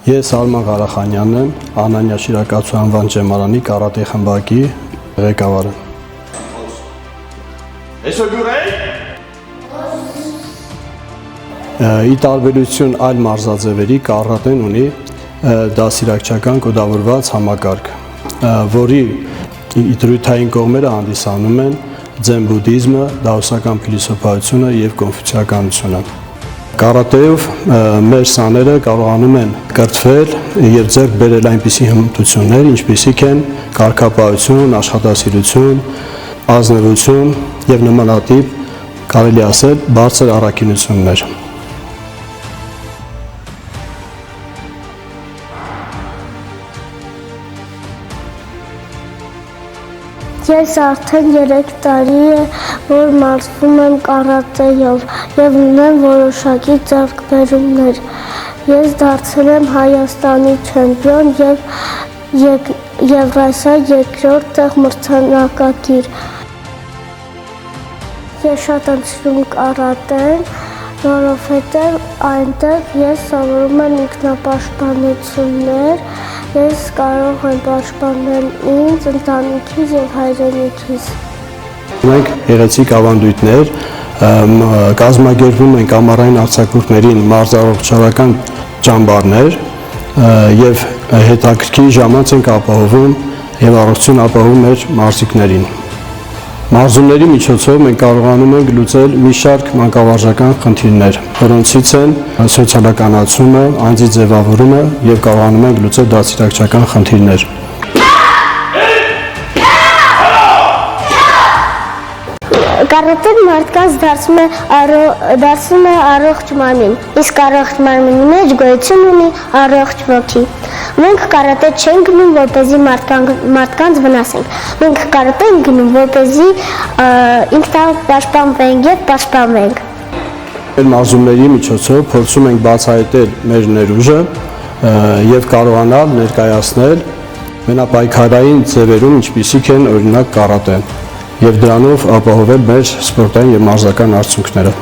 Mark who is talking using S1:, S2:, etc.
S1: Ես Արման Ղարախանյանն եմ, Անանյա Շիրակացու անվան ջեմարանի կարատե խմբակի ղեկավարը։ Ի տարբերություն այլ մարզաձևերի կարատեն ունի դասիրակչական կոդավորված համակարգ, որի դրույթային կողմերը հանդիսանում են ձեն բուդդիզմը, դաոսական փիլիսոփայությունը եւ կոնֆուցիականությունը։ Կարատեով մեր սաները կարողանում են կրթվել եւ ձեռք բերել այնպիսի հմտություններ, ինչպիսիք են կարգապահություն, աշխատասիրություն, ազնվություն եւ նմանատիպ կարելի ասել բարձր առաքինություններ։
S2: Ես արդեն 3 տարի է, որ մարզվում եմ կարատեով և ունեմ որոշակի ձեռքբերումներ։ Ես դարձել եմ Հայաստանի չեմպիոն և Եվրասիա 2-րդ տեղ մրցանակակիր։ Ես շատ եմ սիրում կարատեն, որովհետև այնտեղ ես սովորում եմ ինքնապաշտպանություններ, ես կարող եմ պաշտպանել ինձ, ընտանիքիս և հայրենիքիս։
S1: Մենք գեղեցիկ ավանդույթներ կազմակերպում ենք ամառային արձակուրդներին մարզարողջական ճամբարներ եւ հետաքրքիր ժամանց ենք ապահովում եւ առողջություն ապահովում մեր մարզիկներին։ Մարզումների միջոցով մենք կարողանում ենք լուծել մի շարք մանկավարժական խնդիրներ, որոնցից են սոցիալականացումը, անձի ձևավորումը եւ կարողանում ենք լուծել դասիրակչական խնդիրներ։
S2: Կարատեն մարդկանց դարձնում է առողջ մարմին, իսկ առողջ մարմինի մեջ գոյություն ունի առողջ ոգի։ Մենք կարատե չենք գնում, որպեսզի մարդկանց վնասենք։ Մենք կարատե ենք գնում, որպեսզի ինքնապաշտպանվենք եւ պաշտպանվենք։
S1: Մեր մարզումների միջոցով փորձում ենք բացահայտել մեր ներուժը եւ կարողանալ ներկայացնել մենապայքարային ձևերում, ինչպիսիք են օրինակ կարատեն, եւ դրանով ապահովել մեր սպորտային եւ մարզական արդյունքները։